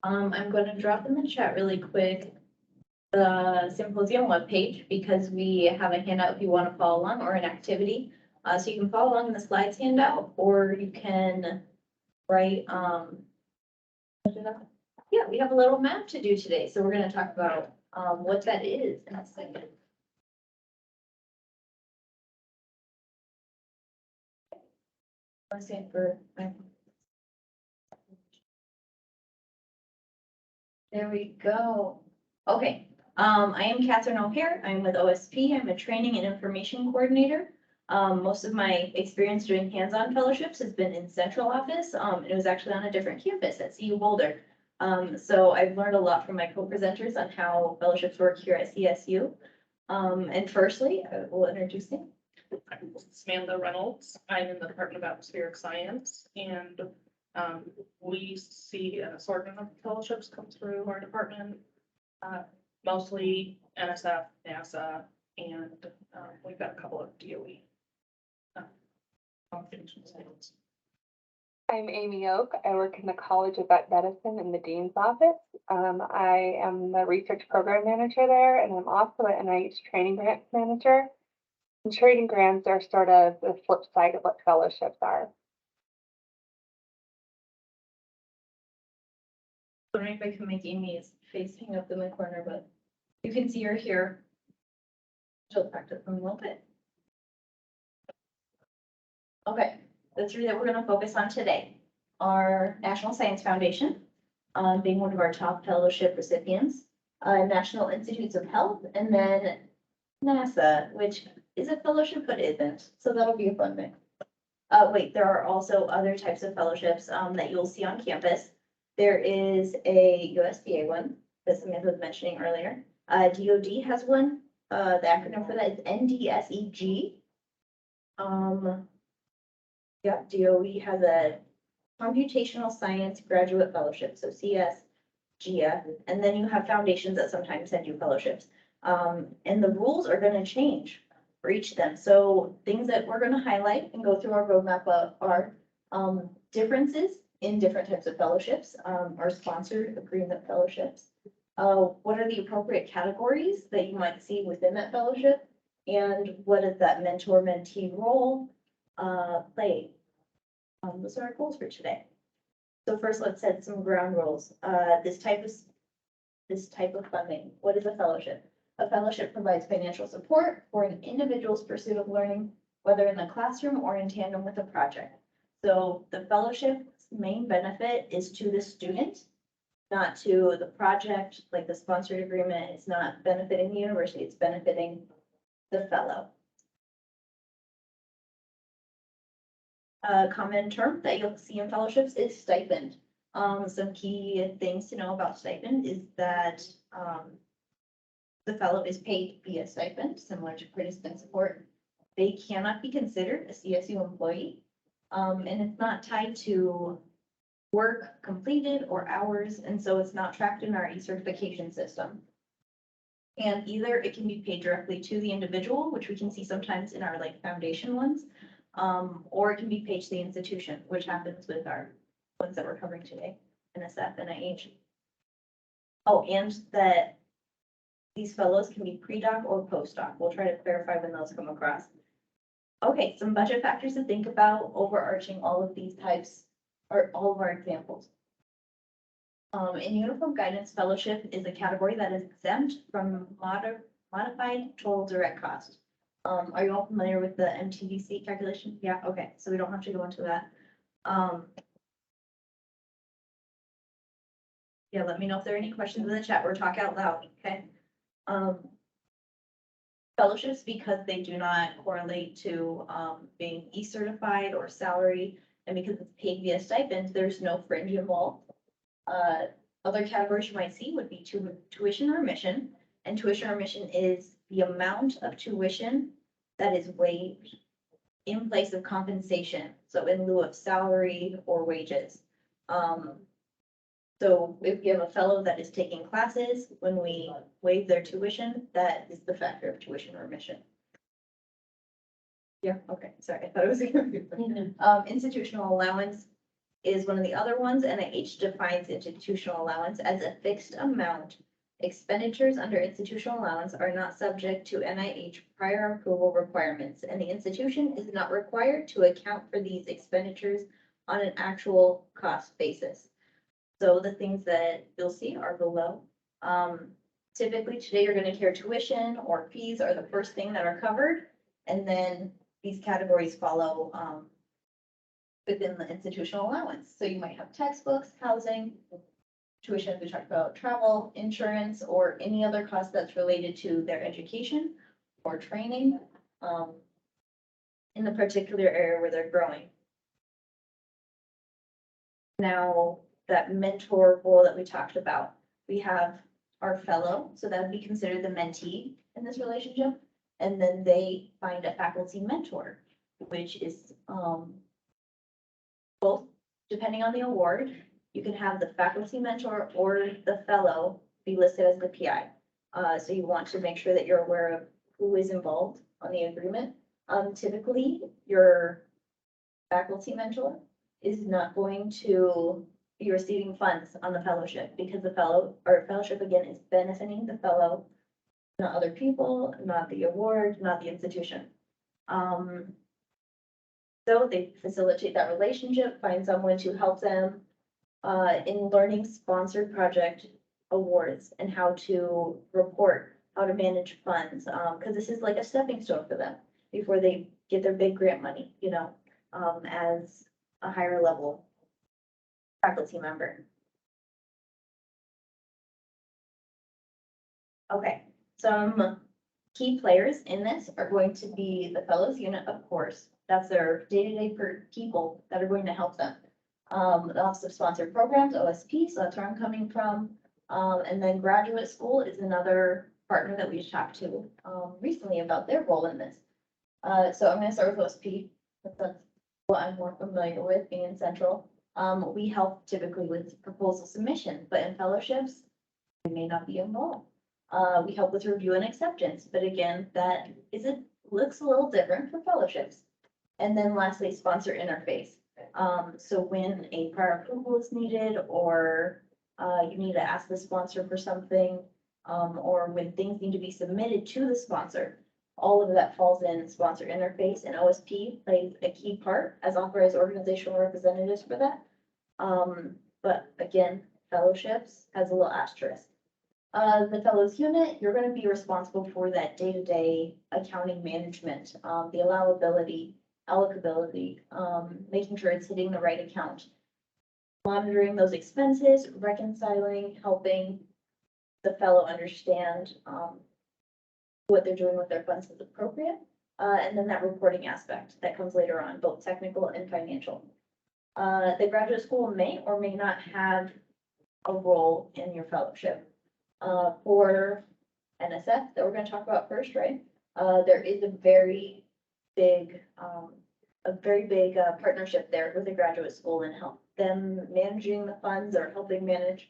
I'm going to drop in the chat really quick the Symposium webpage because we have a handout if you want to follow along or an activity. So you can follow along in the slides handout, or you can write, yeah, we have a little map to do today. So we're going to talk about what that is in a second. Let's see for. There we go. Okay, I am Catherine O'Hare. I'm with OSP. I'm a training and information coordinator. Most of my experience doing hands-on fellowships has been in central office. It was actually on a different campus at CU Boulder. So I've learned a lot from my co-presenters on how fellowships work here at CSU. And firstly, I will introduce you. I'm Samantha Reynolds. I'm in the Department of Atmospheric Science, and we see an assortment of fellowships come through our department, mostly NSF, NASA, and we've got a couple of DOE. I'm Amy Oak. I work in the College of Vet Medicine in the Dean's office. I am the research program manager there, and I'm also an NIH training grants manager. And training grants are sort of the flip side of what fellowships are. I don't know if I can make Amy's face hang up in the corner, but you can see her here. She'll practice them a little bit. Okay, the three that we're going to focus on today are National Science Foundation, being one of our top fellowship recipients, National Institutes of Health, and then NASA, which is a fellowship but isn't. So that'll be a fun thing. Wait, there are also other types of fellowships that you'll see on campus. There is a USDA one that Samantha was mentioning earlier. DoD has one. The acronym for that is NDSEG. Yeah, DOE has a Computational Science Graduate Fellowship, so CSGF, and then you have foundations that sometimes send you fellowships. And the rules are going to change for each of them. So things that we're going to highlight and go through our roadmap are differences in different types of fellowships, our sponsored agreement fellowships. What are the appropriate categories that you might see within that fellowship? And what is that mentor-mentee role play? Those are our goals for today. So first, let's set some ground rules. This type of funding. What is a fellowship? A fellowship provides financial support for an individual's pursuit of learning, whether in the classroom or in tandem with a project. So the fellowship's main benefit is to the student, not to the project, like the sponsored agreement. It's not benefiting the university, it's benefiting the fellow. A common term that you'll see in fellowships is stipend. Some key things to know about stipend is that the fellow is paid via stipend, similar to participant support. They cannot be considered a CSU employee, and it's not tied to work completed or hours, and so it's not tracked in our e-certification system. And either it can be paid directly to the individual, which we can see sometimes in our like foundation ones, or it can be paid to the institution, which happens with our ones that we're covering today, NSF, NIH. Oh, and that these fellows can be pre-doc or post-doc. We'll try to clarify when those come across. Okay, some budget factors to think about overarching all of these types, or all of our examples. In Uniform Guidance Fellowship is a category that is exempt from modified total direct cost. Are you all familiar with the MTVC calculation? Yeah, okay, so we don't have to go into that. Yeah, let me know if there are any questions in the chat or talk out loud, okay? Fellowships, because they do not correlate to being e-certified or salary, and because it's paid via stipend, there's no fringe involved. Other categories you might see would be tuition or remission, and tuition or remission is the amount of tuition that is waived in place of compensation, so in lieu of salary or wages. So if you have a fellow that is taking classes, when we waive their tuition, that is the factor of tuition or remission. Yeah, okay, sorry, I thought it was. Institutional allowance is one of the other ones. NIH defines institutional allowance as a fixed amount. Expenditures under institutional allowance are not subject to NIH prior approval requirements, and the institution is not required to account for these expenditures on an actual cost basis. So the things that you'll see are below. Typically today you're gonna hear tuition or fees are the first thing that are covered, and then these categories follow, within the institutional allowance. So you might have textbooks, housing, tuition, we talked about travel, insurance, or any other cost that's related to their education or training, in the particular area where they're growing. Now, that mentor role that we talked about, we have our fellow, so that would be considered the mentee in this relationship. And then they find a faculty mentor, which is, both, depending on the award, you can have the faculty mentor or the fellow be listed as the PI. So you want to make sure that you're aware of who is involved on the agreement. Typically, your faculty mentor is not going to be receiving funds on the fellowship, because the fellow, or fellowship again, is benefiting the fellow, not other people, not the award, not the institution. So they facilitate that relationship, find someone to help them in learning sponsored project awards and how to report, how to manage funds, because this is like a stepping stone for them before they get their big grant money, you know, as a higher level faculty member. Okay, some key players in this are going to be the fellows unit, of course. That's their day-to-day people that are going to help them. The Office of Sponsored Programs, OSP, so that's where I'm coming from. And then graduate school is another partner that we talked to recently about their role in this. So I'm going to start with OSP, because that's what I'm more familiar with, being in Central. We help typically with proposal submission, but in fellowships, we may not be involved. We help with review and acceptance, but again, that looks a little different for fellowships. And then lastly, sponsor interface. So when a prior approval is needed, or you need to ask the sponsor for something, or when things need to be submitted to the sponsor, all of that falls in sponsor interface, and OSP plays a key part as authorized organizational representatives for that. But again, fellowships has a little asterisk. The fellows unit, you're going to be responsible for that day-to-day accounting management, the allowability, allocability, making sure it's hitting the right account, monitoring those expenses, reconciling, helping the fellow understand what they're doing with their funds is appropriate, and then that reporting aspect that comes later on, both technical and financial. The graduate school may or may not have a role in your fellowship. For NSF that we're going to talk about first, right? There is a very big partnership there with the graduate school and help them managing the funds or helping manage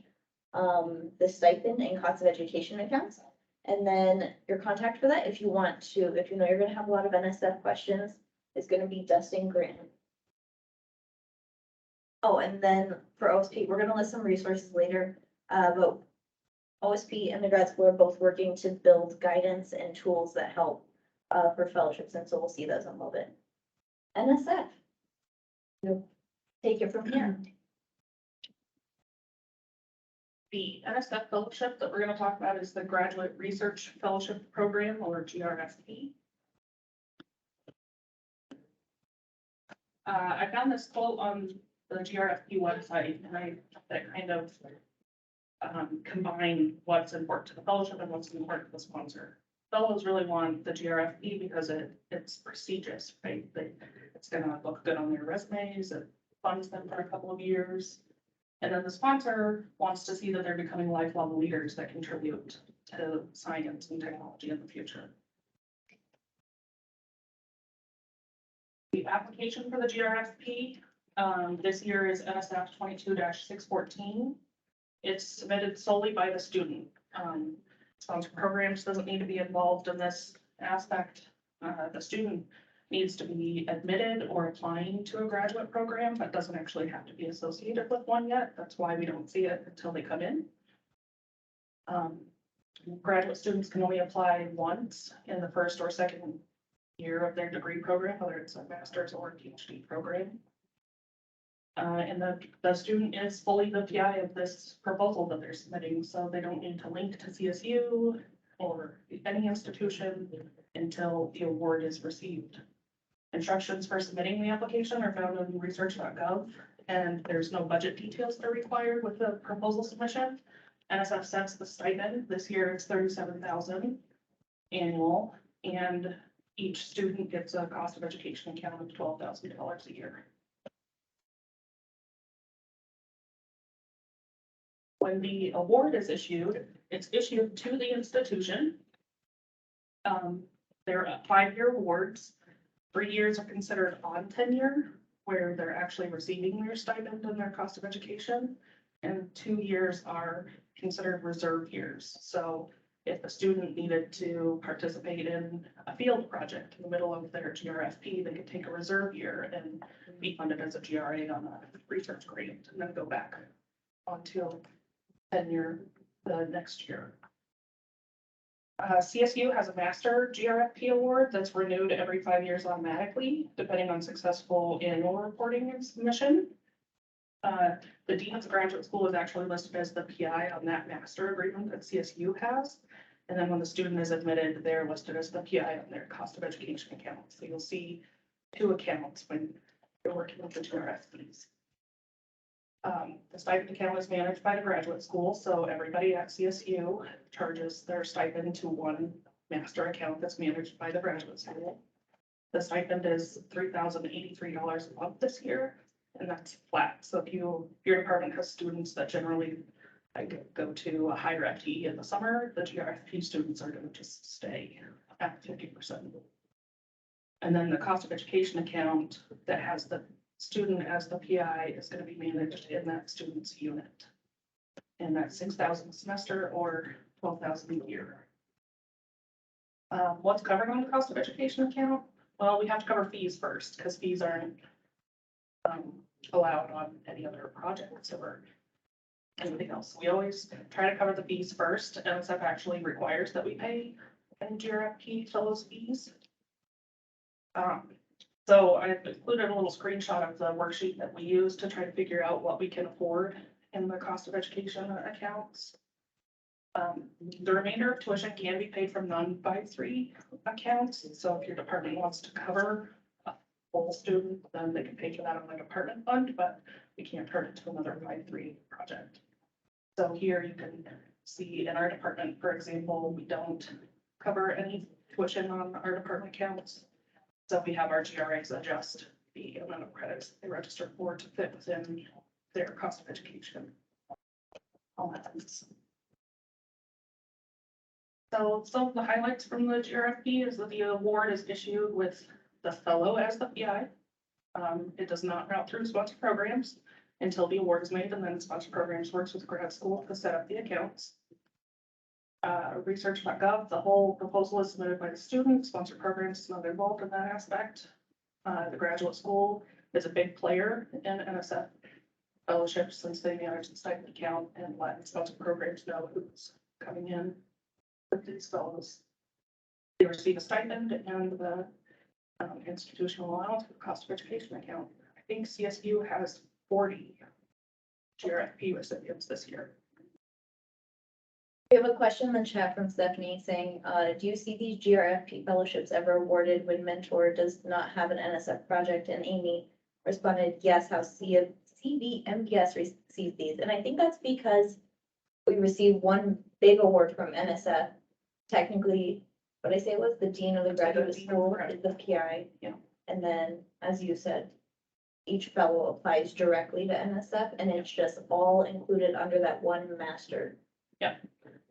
the stipend and cost of education accounts. And then your contact for that, if you know you're going to have a lot of NSF questions, is going to be Dustin Graham. Oh, and then for OSP, we're going to list some resources later, but OSP and the grad school are both working to build guidance and tools that help for fellowships, and so we'll see those in a little bit. NSF, you'll take it from here. The NSF fellowship that we're going to talk about is the Graduate Research Fellowship Program, or GRFP. I found this quote on the GRFP website, and I kind of combine what's important to the fellowship and what's important to the sponsor. Fellows really want the GRFP because it's prestigious, right? It's gonna look good on their resumes, it funds them for a couple of years. And then the sponsor wants to see that they're becoming lifelong leaders that contribute to science and technology in the future. The application for the GRFP this year is NSF 22-614. It's submitted solely by the student. Sponsor programs doesn't need to be involved in this aspect. The student needs to be admitted or applying to a graduate program, but doesn't actually have to be associated with one yet. That's why we don't see it until they come in. Graduate students can only apply once in the first or second year of their degree program, whether it's a master's or a PhD program. And the student is fully the PI of this proposal that they're submitting, so they don't need to link to CSU or any institution until the award is received. Instructions for submitting the application are found on research.gov, and there's no budget details that are required with the proposal submission. NSF sets the stipend. This year it's $37,000 annual, and each student gets a cost of education account of $12,000 a year. When the award is issued, it's issued to the institution. They're 5-year awards. 3 years are considered on tenure, where they're actually receiving their stipend and their cost of education. And 2 years are considered reserve years. So if a student needed to participate in a field project in the middle of their GRFP, they could take a reserve year and be funded as a GRA on a research grant and then go back onto tenure the next year. CSU has a master GRFP award that's renewed every 5 years automatically, depending on successful annual reporting and submission. The Dean of the Graduate School is actually listed as the PI on that master agreement that CSU has. And then when the student is admitted, they're listed as the PI on their cost of education account. So you'll see 2 accounts when you're working with the GRFPs. The stipend account is managed by the graduate school, so everybody at CSU charges their stipend to one master account that's managed by the graduate school. The stipend is $3,083 a month this year, and that's flat. So if your department has students that generally go to a higher FTE in the summer, the GRFP students are going to just stay at 50%. And then the cost of education account that has the student as the PI is going to be managed in that student's unit. And that's $6,000 a semester or $12,000 a year. What's covered on the cost of education account? Well, we have to cover fees first because fees aren't allowed on any other projects or anything else. We always try to cover the fees first. NSF actually requires that we pay GRFP fellows fees. So I've included a little screenshot of the worksheet that we use to try to figure out what we can afford in the cost of education accounts. The remainder of tuition can be paid from non-5-3 accounts. So if your department wants to cover a full student, then they can pay for that on the department fund, but we can't turn it to another 5-3 project. So here you can see in our department, for example, we don't cover any tuition on our department accounts. So we have our GRAs adjust the amount of credits they register for to fit within their cost of education. All that. So some of the highlights from the GRFP is that the award is issued with the fellow as the PI. It does not route through sponsor programs until the award is made, and then sponsor programs works with grad school to set up the accounts. Research.gov, the whole proposal is submitted by the student. Sponsor programs is not involved in that aspect. The graduate school is a big player in NSF fellowships since they manage the stipend account and let sponsor programs know who's coming in with these fellows. They receive a stipend and the institutional allowance for the cost of education account. I think CSU has 40 GRFP recipients this year. We have a question in the chat from Stephanie saying, do you see these GRFP fellowships ever awarded when mentor does not have an NSF project? And Amy responded, yes, how CVMPS receives these. And I think that's because we received one big award from NSF. Technically, what I say was the dean of the graduate school is the PI. Yeah. And then, as you said, each fellow applies directly to NSF and it's just all included under that one master. Yeah.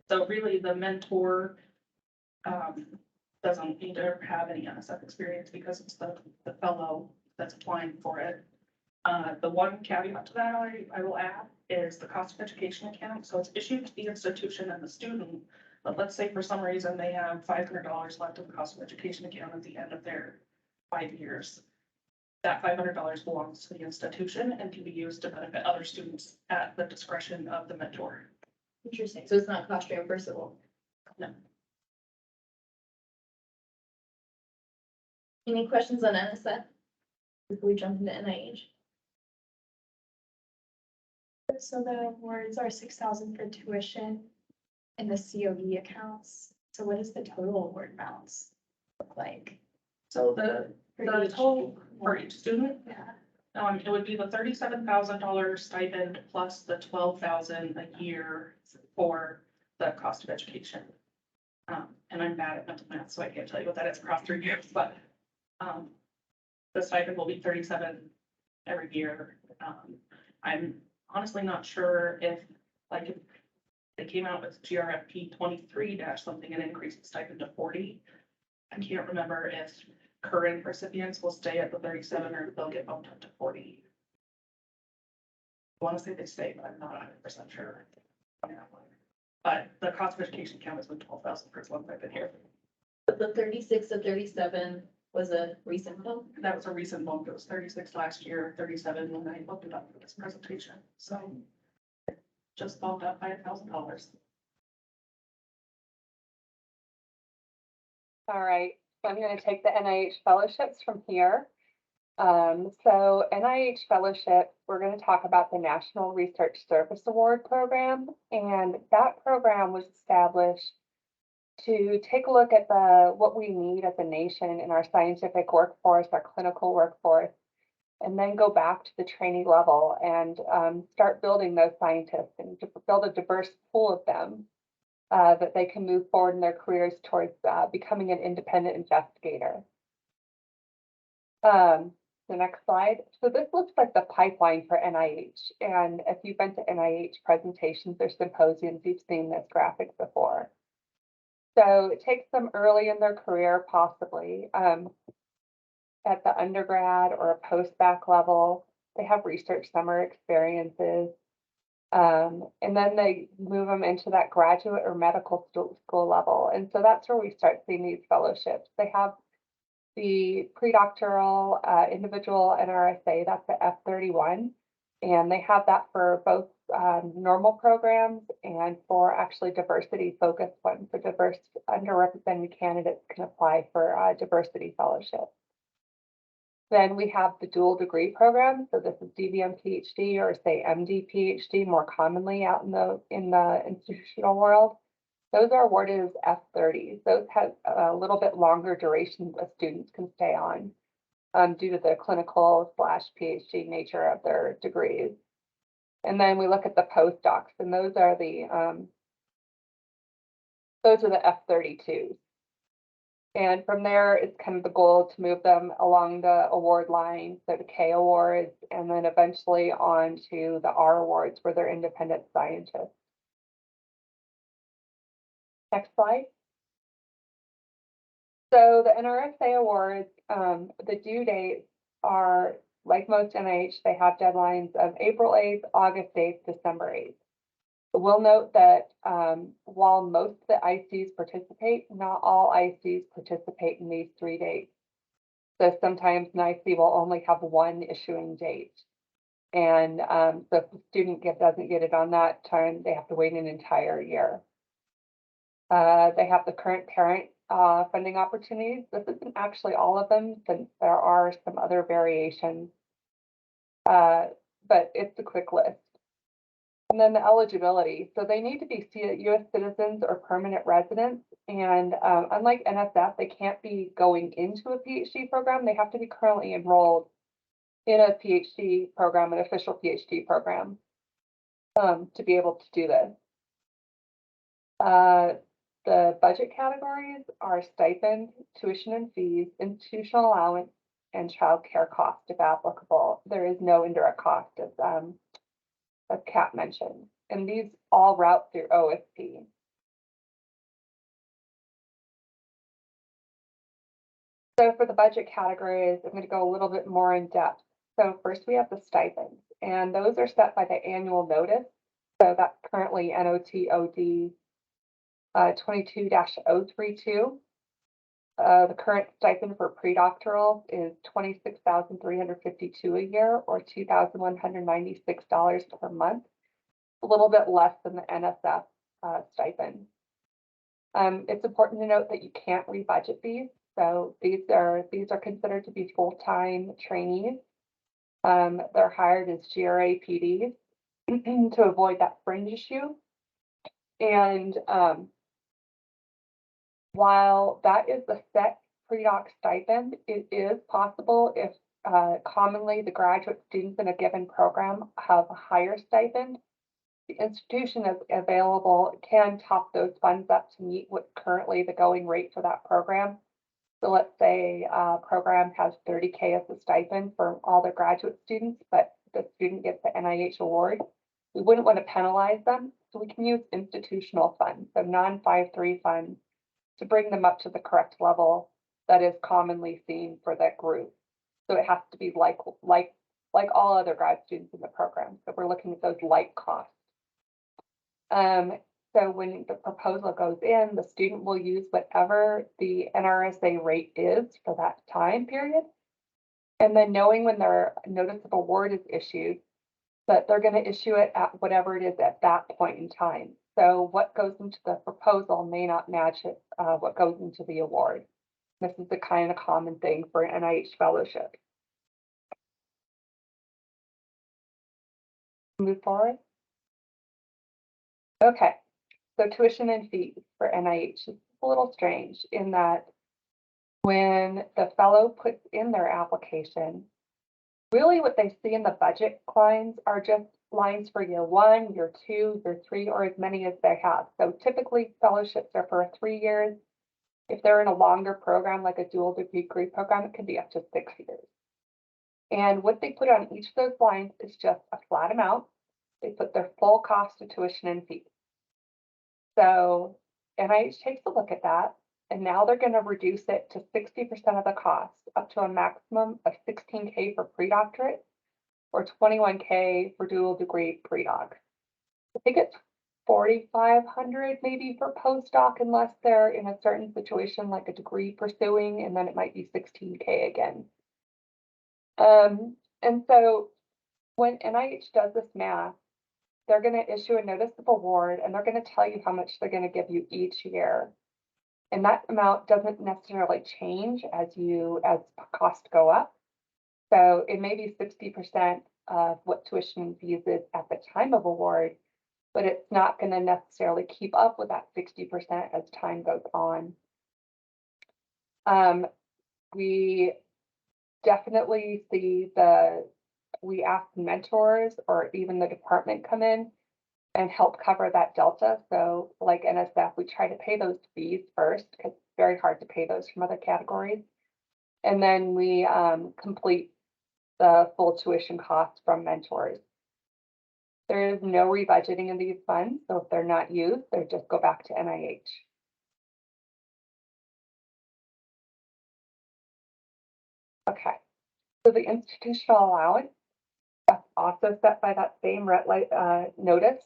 So really the mentor doesn't need to have any NSF experience because it's the fellow that's applying for it. The one caveat to that I will add is the cost of education account. So it's issued to the institution and the student, but let's say for some reason they have $500 left of the cost of education account at the end of their 5 years. That $500 belongs to the institution and can be used to benefit other students at the discretion of the mentor. Interesting. So it's not cost reimbursable. No. Any questions on NSF before we jump into NIH? So the awards are 6,000 for tuition and the COE accounts. So what does the total award balance look like? So the For each total for one? each student, Yeah, it would be the $37,000 stipend plus the $12,000 a year for the cost of education. And I'm bad at mental math, so I can't tell you what that is across 3 years, but, the stipend will be 37 every year. I'm honestly not sure if, like, if they came out with GRFP 23 dash something and increased the stipend to 40. I can't remember if current recipients will stay at the 37 or if they'll get bumped up to 40. I want to say they stay, but I'm not 100% sure. But the cost of education count has been 12,000 for as long as I've been here. But the 36 to 37 was a recent bump. That was a recent bump. It was 36 last year, 37 when I looked it up for this presentation. So just bumped up by $1,000. All right, so I'm going to take the NIH fellowships from here. So NIH fellowship, we're going to talk about the National Research Service Award program, and that program was established to take a look at what we need as a nation in our scientific workforce, our clinical workforce, and then go back to the trainee level and start building those scientists and to build a diverse pool of them that they can move forward in their careers towards becoming an independent investigator. The next slide. So this looks like the pipeline for NIH. And if you've been to NIH presentations or symposiums, you've seen this graphic before. So it takes them early in their career, possibly at the undergrad or a post-bac level. They have research summer experiences. And then they move them into that graduate or medical school level. And so that's where we start seeing these fellowships. They have the predoctoral individual NRSA, that's the F31. And they have that for both normal programs and for actually diversity focused ones. So diverse underrepresented candidates can apply for diversity fellowship. Then we have the dual degree program. So this is DVM PhD or say MD PhD more commonly out in the institutional world. Those are awarded as F30s. Those have a little bit longer duration that students can stay on due to the clinical / PhD nature of their degrees. And then we look at the postdocs, and those are the F32s. And from there, it's kind of the goal to move them along the award line, so the K awards, and then eventually on to the R awards where they're independent scientists. Next slide. So the NRSA awards, the due dates are, like most NIH, they have deadlines of April 8th, August 8th, December 8th. We'll note that while most of the ICs participate, not all ICs participate in these 3 dates. So sometimes an IC will only have one issuing date. And so if the student doesn't get it on that time, they have to wait an entire year. They have the current parent funding opportunities. This isn't actually all of them, since there are some other variations, but it's a quick list. And then the eligibility. So they need to be U.S. citizens or permanent residents. And unlike NSF, they can't be going into a PhD program. They have to be currently enrolled in a PhD program, an official PhD program, to be able to do this. The budget categories are stipend, tuition and fees, institutional allowance, and child care cost if applicable. There is no indirect cost, as Kat mentioned, and these all route through OSP. So for the budget categories, I'm going to go a little bit more in depth. So first we have the stipends, and those are set by the annual notice. So that's currently NOTOD 22-032. The current stipend for pre-doctoral is $26,352 a year, or $2,196 per month, a little bit less than the NSF stipend. It's important to note that you can't rebudget these. So these are considered to be full-time trainees. They're hired as GRAPDs to avoid that fringe issue. And while that is the set pre-doc stipend, it is possible if commonly the graduate students in a given program have a higher stipend, the institution is available can top those funds up to meet what currently the going rate for that program. So let's say a program has $30K as a stipend for all their graduate students, but the student gets the NIH award. We wouldn't want to penalize them, so we can use institutional funds, so non-5-3 funds, to bring them up to the correct level that is commonly seen for that group. So it has to be like all other grad students in the program. So we're looking at those like costs. So when the proposal goes in, the student will use whatever the NRSA rate is for that time period. And then knowing when their notice of award is issued, that they're going to issue it at whatever it is at that point in time. So what goes into the proposal may not match it, what goes into the award. This is the kind of common thing for an NIH fellowship. Move forward. Okay, so tuition and fees for NIH is a little strange in that when the fellow puts in their application, really what they see in the budget lines are just lines for year 1, year 2, year 3, or as many as they have. So typically fellowships are for 3 years. If they're in a longer program, like a dual degree program, it can be up to 6 years. And what they put on each of those lines is just a flat amount. They put their full cost of tuition and fees. So NIH takes a look at that, and now they're going to reduce it to 60% of the cost, up to a maximum of $16K for pre-doctorate or $21K for dual degree pre-doc. I think it's $4,500 maybe for postdoc, unless they're in a certain situation like a degree pursuing, and then it might be $16K again. And so when NIH does this math, they're going to issue a notice of award, and they're going to tell you how much they're going to give you each year. And that amount doesn't necessarily change as costs go up. So it may be 60% of what tuition and fees is at the time of award, but it's not going to necessarily keep up with that 60% as time goes on. We definitely see we ask mentors or even the department come in and help cover that delta. So like NSF, we try to pay those fees first because it's very hard to pay those from other categories. And then we complete the full tuition costs from mentors. There is no rebudgeting of these funds, so if they're not used, they just go back to NIH. Okay, so the institutional allowance, that's also set by that same notice.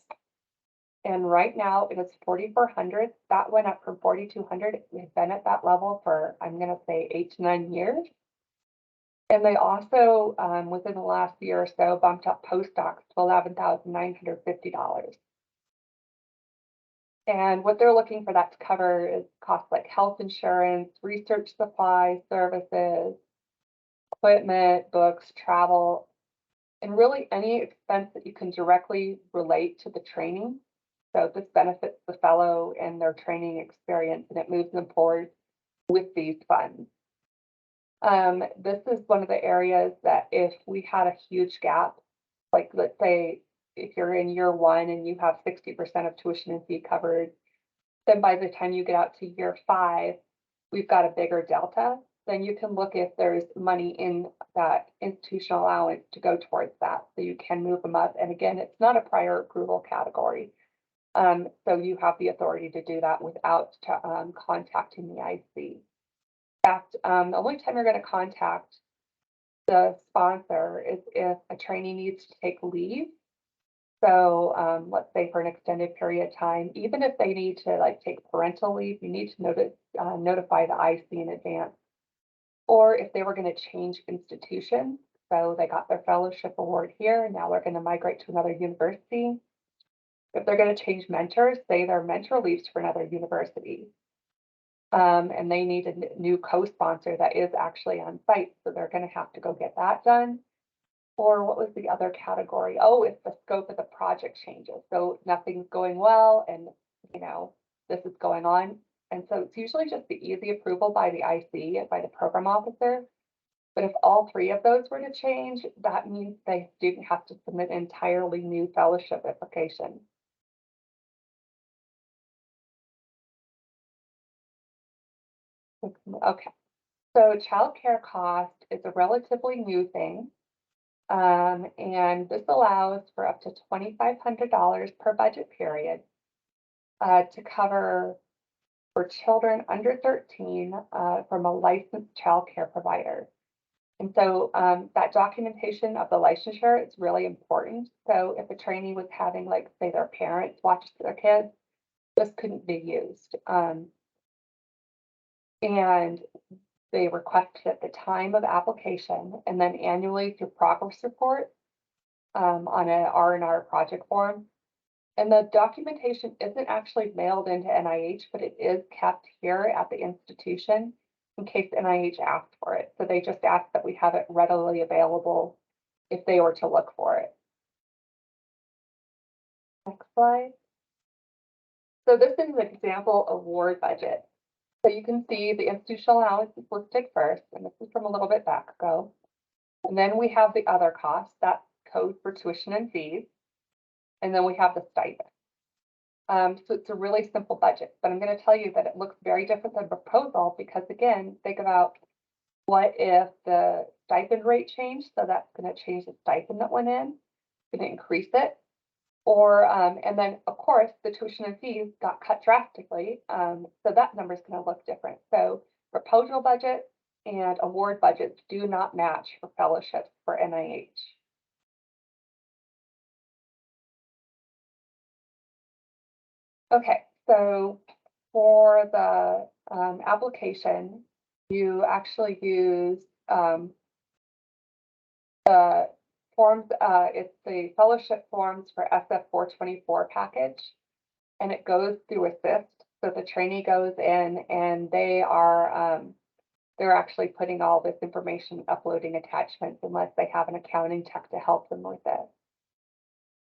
And right now it is $4,400. That went up from $4,200. We've been at that level for, I'm going to say, 8 to 9 years. And they also, within the last year or so, bumped up postdocs to $11,950. And what they're looking for that to cover is costs like health insurance, research supplies, services, equipment, books, travel, and really any expense that you can directly relate to the training. So this benefits the fellow and their training experience, and it moves them forward with these funds. This is one of the areas that if we had a huge gap, like let's say if you're in year 1 and you have 60% of tuition and fee covered, then by the time you get out to year 5, we've got a bigger delta. Then you can look if there's money in that institutional allowance to go towards that. So you can move them up. And again, it's not a prior approval category. So you have the authority to do that without contacting the IC. In fact, the only time you're going to contact the sponsor is if a trainee needs to take leave. So, let's say for an extended period of time, even if they need to like take parental leave, you need to notify the IC in advance. Or if they were going to change institutions, so they got their fellowship award here, now they're going to migrate to another university. If they're going to change mentors, say their mentor leaves for another university. And they need a new co-sponsor that is actually on site, so they're going to have to go get that done. Or what was the other category? Oh, if the scope of the project changes. So nothing's going well and, this is going on. And so it's usually just the easy approval by the IC and by the program officer. But if all three of those were to change, that means the student has to submit an entirely new fellowship application. Okay, so childcare cost is a relatively new thing. And this allows for up to $2,500 per budget period to cover for children under 13 from a licensed childcare provider. And so that documentation of the licensure is really important. So if a trainee was having, like, say, their parents watch their kids, this couldn't be used. And they requested at the time of application and then annually through progress report on an R&R project form. And the documentation isn't actually mailed into NIH, but it is kept here at the institution in case NIH asked for it. So they just ask that we have it readily available if they were to look for it. Next slide. So this is an example award budget. So you can see the institutional allowance is listed first, and this is from a little bit back ago. And then we have the other costs, that's code for tuition and fees. And then we have the stipend. So it's a really simple budget, but I'm going to tell you that it looks very different than proposal because, again, think about what if the stipend rate changed, so that's going to change the stipend that went in, going to increase it. Or, and then of course, the tuition and fees got cut drastically, so that number is going to look different. So proposal budget and award budgets do not match for fellowships for NIH. Okay, so for the application, you actually use the forms, it's the fellowship forms for SF 424 package, and it goes through Assist. So the trainee goes in and they are, they're actually putting all this information, uploading attachments, unless they have an accounting tech to help them with it.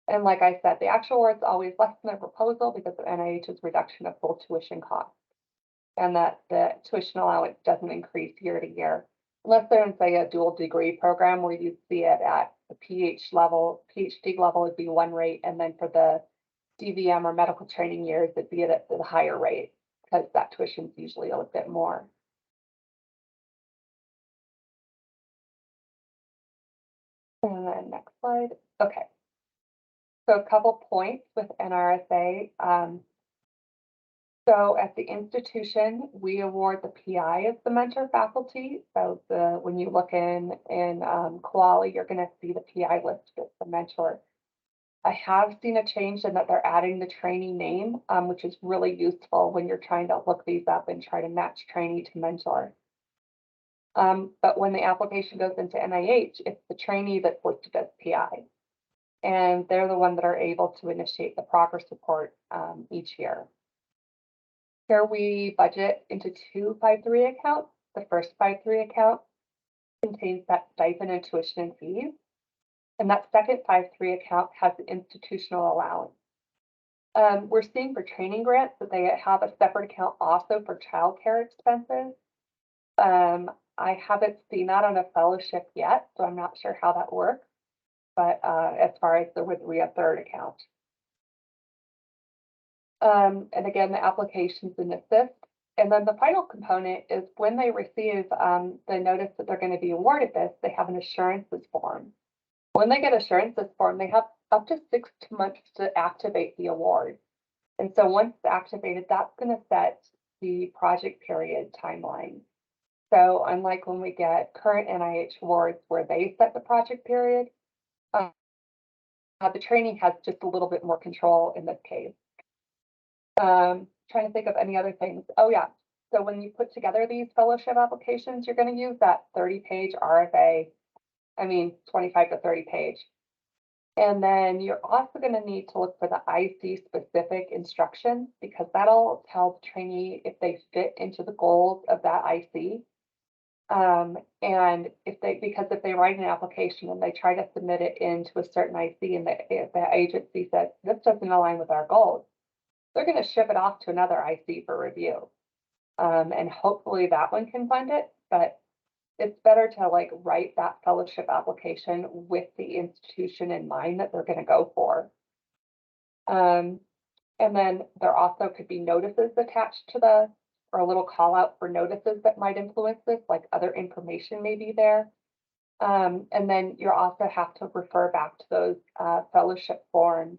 And like I said, the actual award's always less than a proposal because of NIH's reduction of full tuition costs, and that the tuition allowance doesn't increase year to year, unless they're in, say, a dual degree program where you see it at the PhD level would be one rate, and then for the DVM or medical training years, it'd be at the higher rate because that tuition is usually a little bit more. And then next slide. Okay. So a couple points with NRSA. So at the institution, we award the PI as the mentor faculty. So when you look in Koala, you're going to see the PI listed as the mentor. I have seen a change in that they're adding the trainee name, which is really useful when you're trying to look these up and try to match trainee to mentor. But when the application goes into NIH, it's the trainee that's listed as PI. And they're the one that are able to initiate the progress report each year. Here we budget into two 5-3 accounts. The first 5-3 account contains that stipend and tuition and fees. And that second 5-3 account has the institutional allowance. We're seeing for training grants that they have a separate account also for childcare expenses. I haven't seen that on a fellowship yet, so I'm not sure how that works. But as far as there would be a third account. And again, the application's in Assist. And then the final component is when they receive the notice that they're going to be awarded this, they have an assurances form. When they get assurances form, they have up to 6 months to activate the award. And so once it's activated, that's going to set the project period timeline. So unlike when we get current NIH awards where they set the project period, The training has just a little bit more control in this case. Trying to think of any other things. Oh, yeah. So when you put together these fellowship applications, you're going to use that 30-page RFA. I mean, 25 to 30 page. And then you're also going to need to look for the IC specific instructions, because that'll tell the trainee if they fit into the goals of that IC. And because if they write an application and they try to submit it into a certain IC and the agency says, this doesn't align with our goals, they're going to ship it off to another IC for review. And hopefully that one can fund it, but it's better to like write that fellowship application with the institution in mind that they're going to go for. And then there also could be notices attached to or a little call out for notices that might influence this, like other information may be there. And then you also have to refer back to those fellowship forms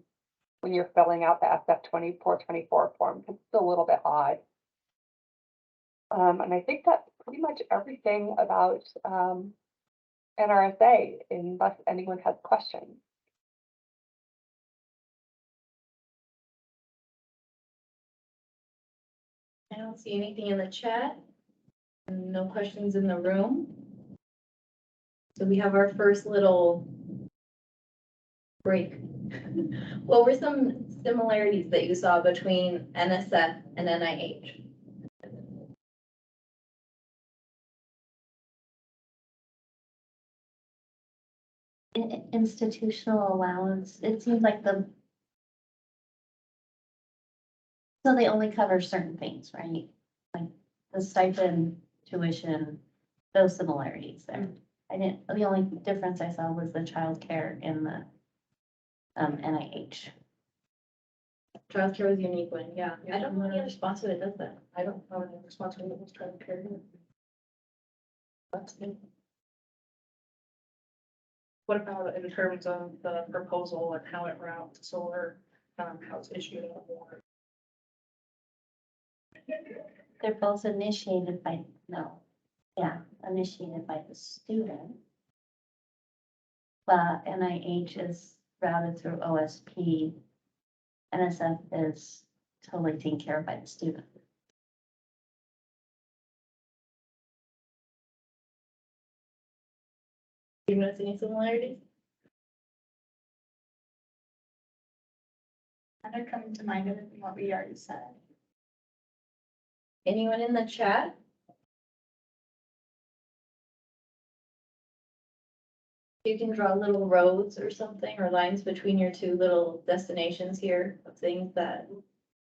when you're filling out the SF-2424 form, because it's a little bit odd. And I think that's pretty much everything about NRSA, unless anyone has questions. I don't see anything in the chat. And no questions in the room. So we have our first little break. What were some similarities that you saw between NSF and NIH? Institutional allowance, it seems like so they only cover certain things, right? Like the stipend, tuition, those similarities there. The only difference I saw was the childcare in the NIH. Childcare was a unique one, yeah. I don't know any other sponsor that does that. I don't know any sponsor that was trying to carry it. That's new. What about in terms of the proposal and how it routes or how it's issued on board? They're both initiated by the student. But NIH is routed through OSP. NSF is totally taken care of by the student. Do you notice any similarities? Kind of coming to mind other than what we already said. Anyone in the chat? You can draw little roads or something, or lines between your two little destinations here of things that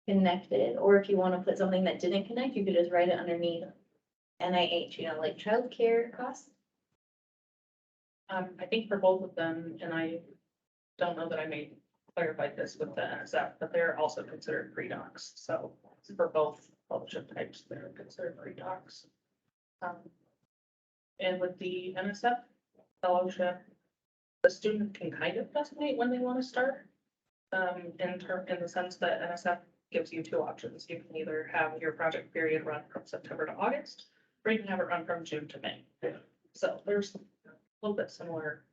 connected, or if you want to put something that didn't connect, you could just write it underneath NIH, like childcare costs. I think for both of them, and I don't know that I may clarify this with the NSF, but they're also considered pre-docs. So for both fellowship types, they're considered pre-docs. And with the NSF fellowship, the student can kind of designate when they want to start. In the sense that NSF gives you two options. You can either have your project period run from September to August, or you can have it run from June to May. So there's a little bit similar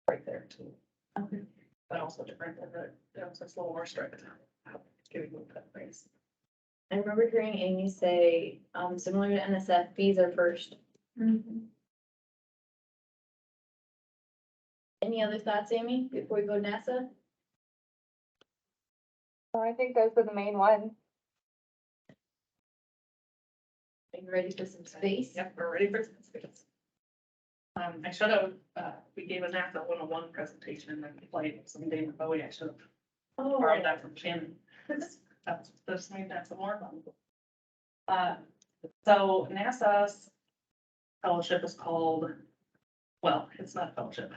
right there too. Okay. But also different in that, it's a little more strict. Giving you that phrase. I remember hearing Amy say, similar to NSF, fees are first. Any other thoughts, Amy, before we go to NASA? So I think those are the main ones. Are you ready for some space? Yep, we're ready for some space. I should have, we gave a NASA 101 presentation and then played some David Bowie. I should have borrowed that from Shannon. That's made that some more fun. So NASA's fellowship is called, well, it's not a fellowship.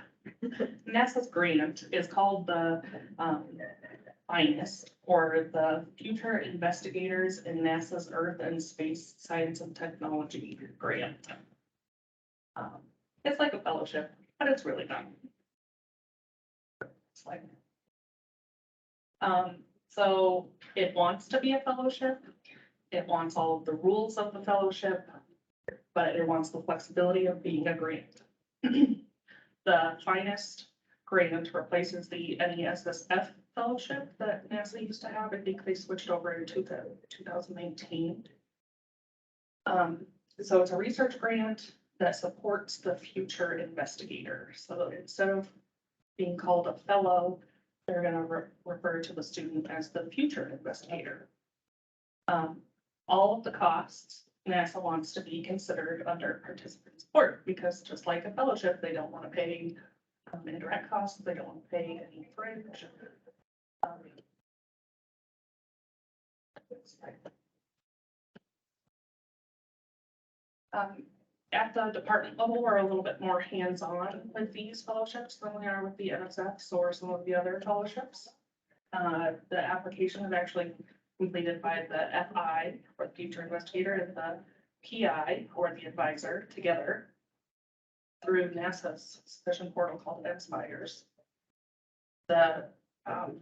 NASA's grant is called the FINES, or the Future Investigators in NASA's Earth and Space Science and Technology Grant. It's like a fellowship, but it's really not. It's like, so it wants to be a fellowship. It wants all of the rules of the fellowship, but it wants the flexibility of being a grant. The finest grant replaces the NESSF fellowship that NASA used to have. I think they switched over in 2019. So it's a research grant that supports the future investigator. So instead of being called a fellow, they're gonna refer to the student as the future investigator. All of the costs, NASA wants to be considered under participant support, because just like a fellowship, they don't want to pay indirect costs, they don't want to pay any fringe. At the department level, we're a little bit more hands-on with these fellowships than we are with the NSFs or some of the other fellowships. The application is actually completed by the FI, or the future investigator, and the PI, or the advisor, together through NASA's submission portal called Inspires. The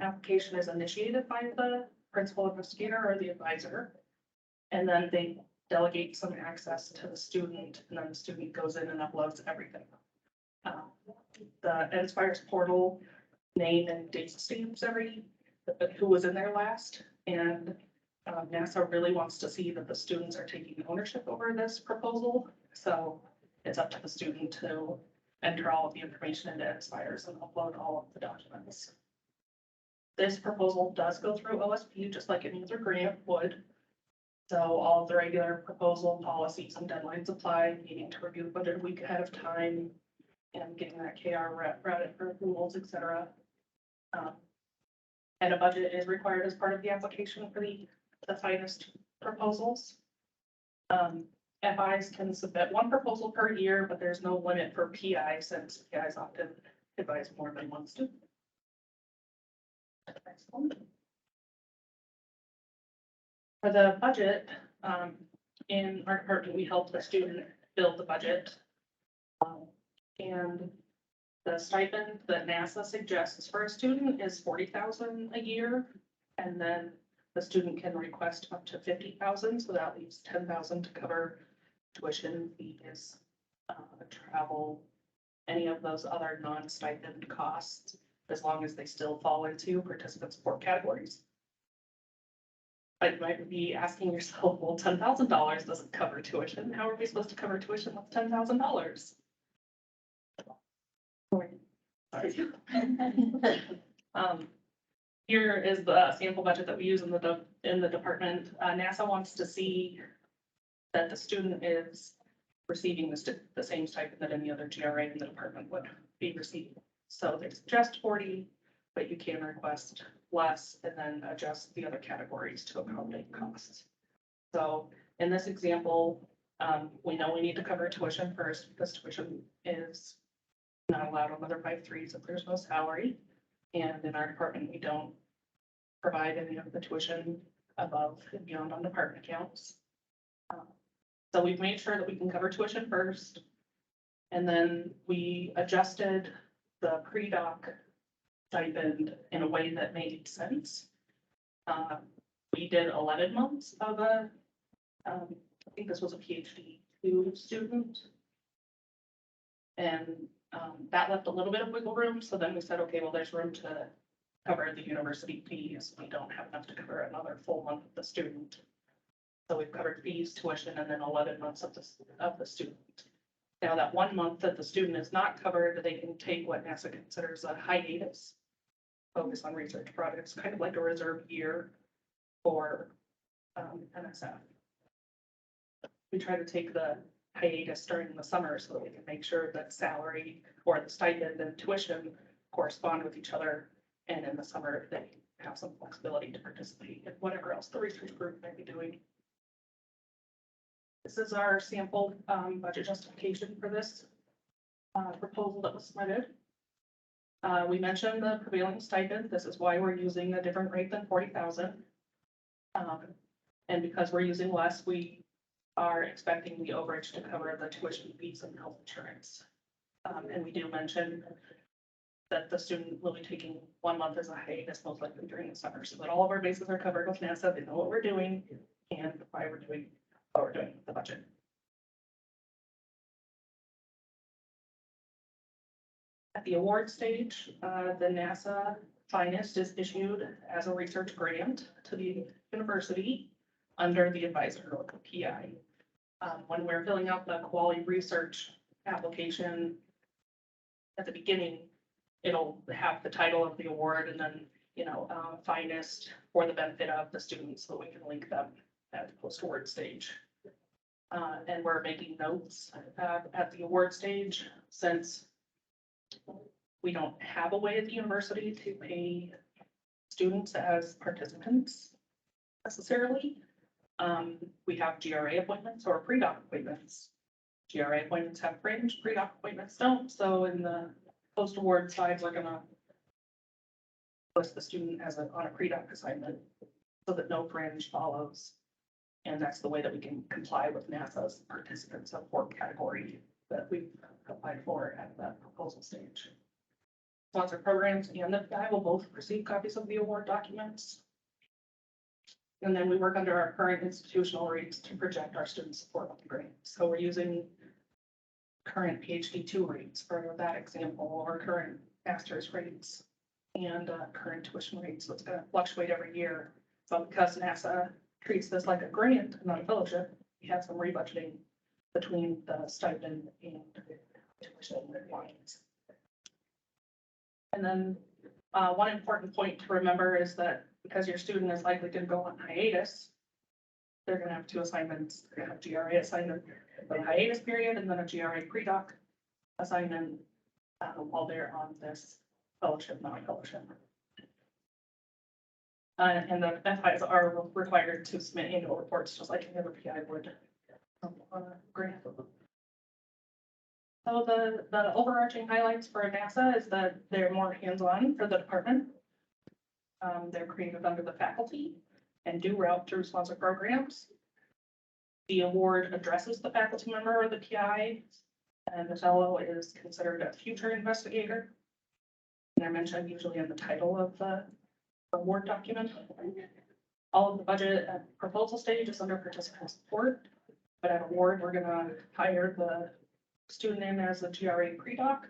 application is initiated by the principal investigator or the advisor, and then they delegate some access to the student, and then the student goes in and uploads everything. The Inspires portal name and date stamps who was in there last, and NASA really wants to see that the students are taking ownership over this proposal, so it's up to the student to enter all of the information into Inspires and upload all of the documents. This proposal does go through OSP just like any other grant would. So all of the regular proposal policies and deadlines apply, needing to review the budget a week ahead of time and getting that KR routed for approvals, et cetera. And a budget is required as part of the application for the finest proposals. FIs can submit one proposal per year, but there's no limit for PI since PIs often advise more than one student. For the budget, in our department, we help the student build the budget. And the stipend that NASA suggests for a student is $40,000 a year. And then the student can request up to $50,000, so that leaves $10,000 to cover tuition fees, travel, any of those other non-stipend costs, as long as they still fall into participant support categories. But you might be asking yourself, well, $10,000 doesn't cover tuition. How are we supposed to cover tuition with $10,000? Here is the sample budget that we use in the department. NASA wants to see that the student is receiving the same stipend that any other GRA in the department would be receiving. So they suggest 40, but you can request less and then adjust the other categories to accommodate costs. So in this example, we know we need to cover tuition first because tuition is not allowed on other 5-3s if there's no salary. And in our department, we don't provide any of the tuition above and beyond on department accounts. So we've made sure that we can cover tuition first. And then we adjusted the pre-doc stipend in a way that made sense. We did 11 months of I think this was a PhD 2 student. And that left a little bit of wiggle room. So then we said, okay, well, there's room to cover the university fees. We don't have enough to cover another full month of the student. So we've covered fees, tuition, and then 11 months of the student. Now that 1 month that the student is not covered, they can take what NASA considers a hiatus, focus on research projects, kind of like a reserve year for NSF. We try to take the hiatus during the summer so that we can make sure that salary or the stipend and tuition correspond with each other. And in the summer, they have some flexibility to participate in whatever else the research group might be doing. This is our sample budget justification for this proposal that was submitted. We mentioned the prevailing stipend. This is why we're using a different rate than 40,000. And because we're using less, we are expecting the overage to cover the tuition fees and health insurance. And we do mention that the student will be taking 1 month as a hiatus, most likely during the summer, so that all of our bases are covered with NASA. They know what we're doing and why we're doing what we're doing with the budget. At the award stage, the NASA finest is issued as a research grant to the university under the advisor or the PI. When we're filling out the quality research application at the beginning, it'll have the title of the award and then, finest for the benefit of the students, so we can link them at the post-award stage. And we're making notes at the award stage, since we don't have a way at the university to pay students as participants necessarily. We have GRA appointments or pre-doc appointments. GRA appointments have fringe, pre-doc appointments don't, so in the post-award side, we're gonna list the student as on a pre-doc assignment so that no fringe follows. And that's the way that we can comply with NASA's participant support category that we've applied for at the proposal stage. Sponsor programs and the PI will both receive copies of the award documents. And then we work under our current institutional rates to project our student support grants. So we're using current PhD 2 rates for that example, or current master's rates and current tuition rates. So it's going to fluctuate every year. But because NASA treats this like a grant, not a fellowship, we have some rebudgeting between the stipend and tuition lines. And then one important point to remember is that because your student is likely to go on hiatus, they're going to have 2 assignments. They're going to have GRA assignment for the hiatus period and then a GRA pre-doc assignment while they're on this fellowship, non-fellowship. And the FIs are required to submit annual reports just like any other PI would on a grant. So the overarching highlights for NASA is that they're more hands-on for the department. They're created under the faculty and do route through sponsor programs. The award addresses the faculty member or the PI, and the fellow is considered a future investigator. And they're mentioned usually in the title of the award document. All of the budget at proposal stage is under participant support, but at award, we're gonna hire the student in as a GRA pre-doc.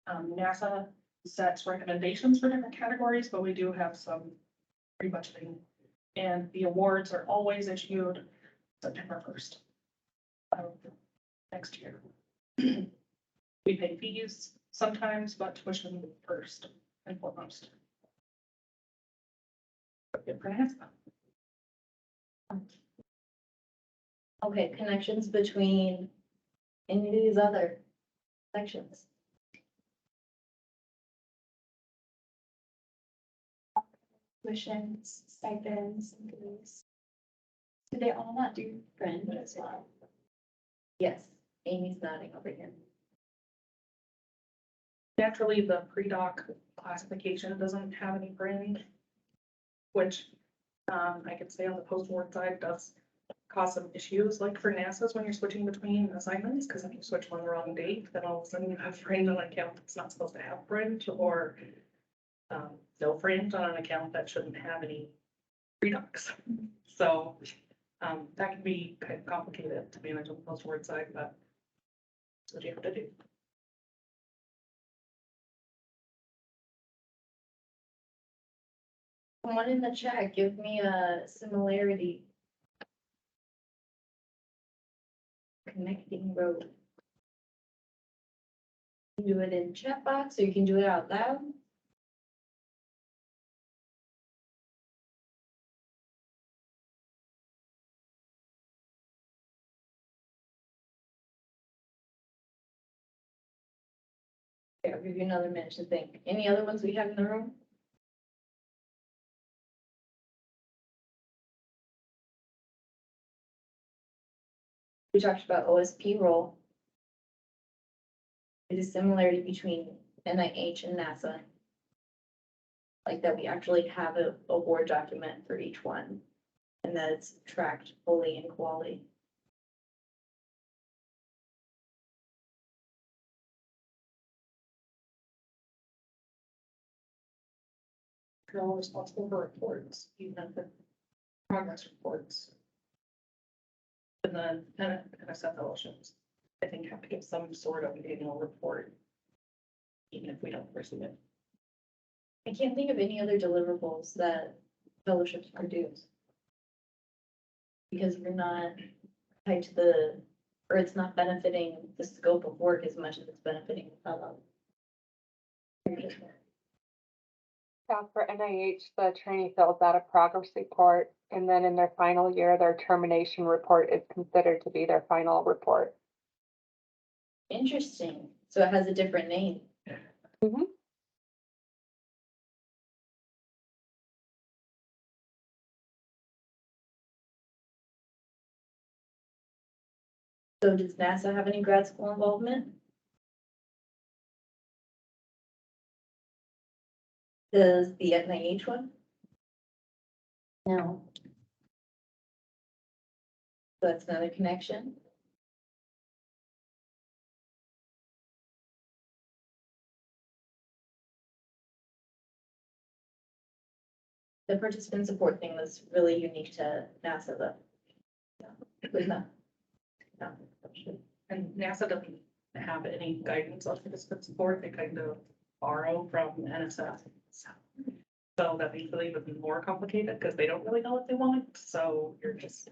NASA sets recommendations for different categories, but we do have some pre-budgeting. And the awards are always issued September 1st of next year. We pay fees sometimes, but tuition first and foremost. Good for NASA. Okay, connections between any of these other sections. Tuitions, stipends, and things. Do they all not do fringe as well? Yes, Amy's nodding over here. Naturally, the pre-doc classification doesn't have any fringe, which I could say on the post-award side does cause some issues, like for NASA's when you're switching between assignments, because if you switch on the wrong date, then all of a sudden you have fringe on an account that's not supposed to have fringe, or no fringe on an account that shouldn't have any pre-docs. So that can be kind of complicated to manage on the post-award side, but that's what you have to do. Someone in the chat, give me a similarity. Connecting road. You can do it in chat box or you can do it out loud. Okay, I'll give you another minute to think. Any other ones we have in the room? We talked about OSP role. It is similarity between NIH and NASA. Like that we actually have a award document for each one. And that it's tracked fully in quality. You're all responsible for reports, even the progress reports. And then NSF fellowships, I think, have to give some sort of annual report. even if we don't pursue it. I can't think of any other deliverables that fellowships produce. Because we're not tied to or it's not benefiting the scope of work as much as it's benefiting the fellow. Yeah, for NIH, the trainee fills out a progress report, and then in their final year, their termination report is considered to be their final report. Interesting. So it has a different name. Mhm. So does NASA have any grad school involvement? Does the NIH one? No, So that's another connection. The participant support thing was really unique to NASA though. Yeah, was not. No. And NASA doesn't have any guidance on participant support, they kind of borrow from NSF. So that makes it even more complicated, because they don't really know what they want, so you're just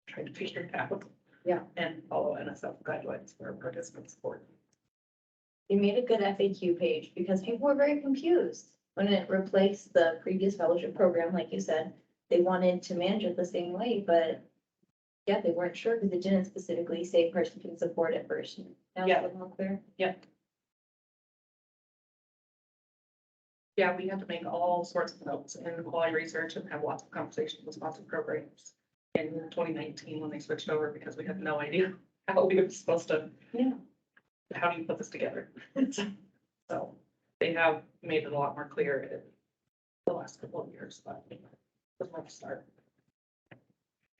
trying to figure it out. Yeah. And follow NSF guidelines for participant support. They made a good FAQ page because people were very confused when it replaced the previous fellowship program, like you said. They wanted to manage it the same way, but yeah, they weren't sure because it didn't specifically say participant support at first. Now it's a little more clear. Yeah, we had to make all sorts of notes in quality research and have lots of conversations with sponsored programs in 2019 when they switched over, because we had no idea how we were supposed to, how do you put this together? So they have made it a lot more clear in the last couple of years, but it was a rough start.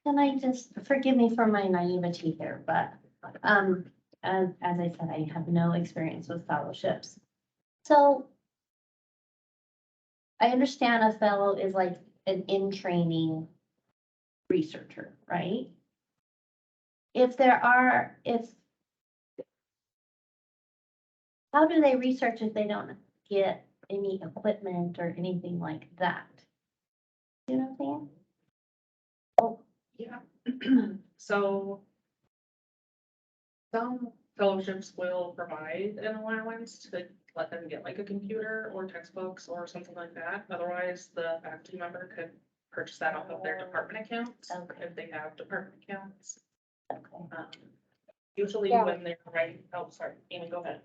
can I just, forgive me for my naivety here, but, as I said, I have no experience with fellowships. So I understand a fellow is like an in-training researcher, right? How do they research if they don't get any equipment or anything like that? You know what I'm saying? Oh, Yeah. So some fellowships will provide an allowance to let them get like a computer or textbooks or something like that. Otherwise, the faculty member could purchase that off of their department accounts, Okay. if they have department accounts. okay. Usually Yeah. when they're writing, oh, sorry, Amy, go ahead.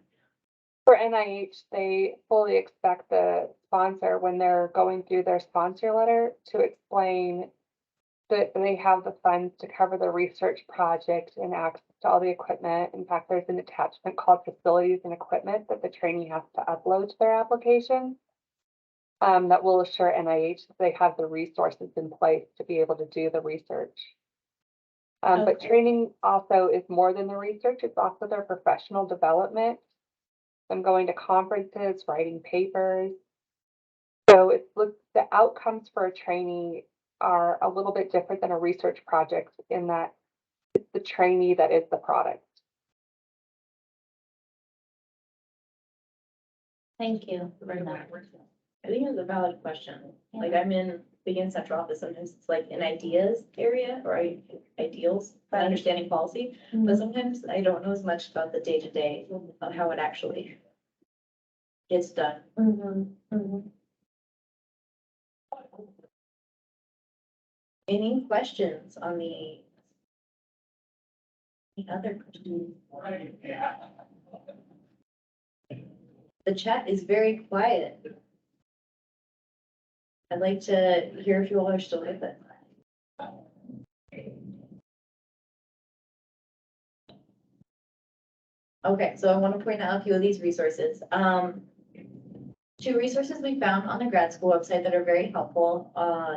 For NIH, they fully expect the sponsor, when they're going through their sponsor letter, to explain that they have the funds to cover the research project and access to all the equipment. In fact, there's an attachment called facilities and equipment that the trainee has to upload to their application. That will assure NIH that they have the resources in place to be able to do the research. But Okay. training also is more than the research, it's also their professional development. Them going to conferences, writing papers. So the outcomes for a trainee are a little bit different than a research project in that it's the trainee that is the product. Thank you for that. I think it's a valid question. Like I'm in the central office, sometimes it's like an ideas area or ideals, Right. understanding policy. But sometimes I don't know as much about the day-to-day of how it actually gets done. Any questions on the other questions? The chat is very quiet. I'd like to hear if you all are still with it. Okay, so I want to point out a few of these resources. Two resources we found on the grad school website that are very helpful.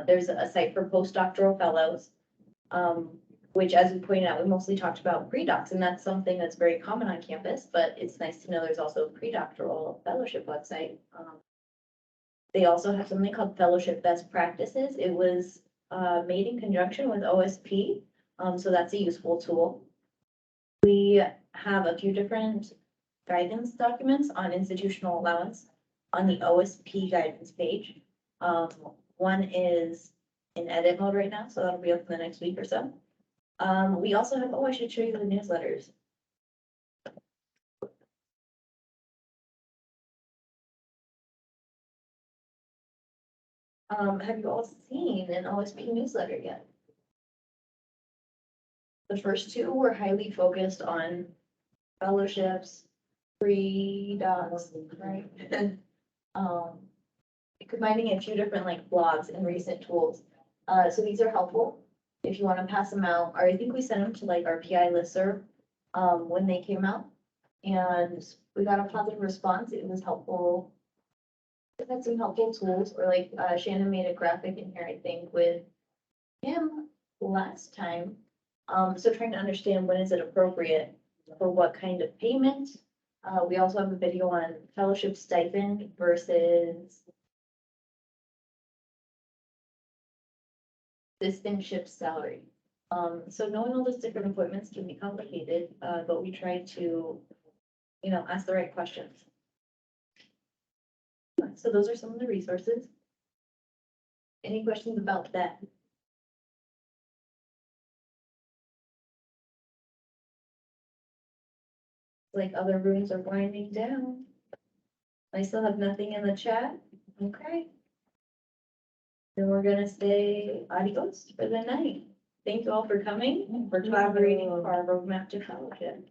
There's a site for postdoctoral fellows, which, as we pointed out, we mostly talked about pre-docs, and that's something that's very common on campus, but it's nice to know there's also a pre-doctoral fellowship website. They also have something called Fellowship Best Practices. It was made in conjunction with OSP, so that's a useful tool. We have a few different guidance documents on institutional allowance on the OSP guidance page. One is in edit mode right now, so that'll be up in the next week or so. We also have, oh, I should show you the newsletters. Have you all seen an OSP newsletter yet? The first two were highly focused on fellowships, pre-docs, right? Combining a few different like blogs and recent tools. So these are helpful if you want to pass them out, or I think we sent them to like our PI listserv, when they came out. And we got a positive response. It was helpful. It had some helpful tools, or like, Shannon made a graphic in here, I think, with him last time. So trying to understand when is it appropriate for what kind of payment. We also have a video on fellowship stipend versus assistantship salary. So knowing all those different appointments can be complicated, but we try to, ask the right questions. So those are some of the resources. Any questions about that? Like other rooms are winding down. I still have nothing in the chat. Okay. Then we're gonna say adios for the night. Thank you all for coming and for collaborating for our roadmap to fellowship.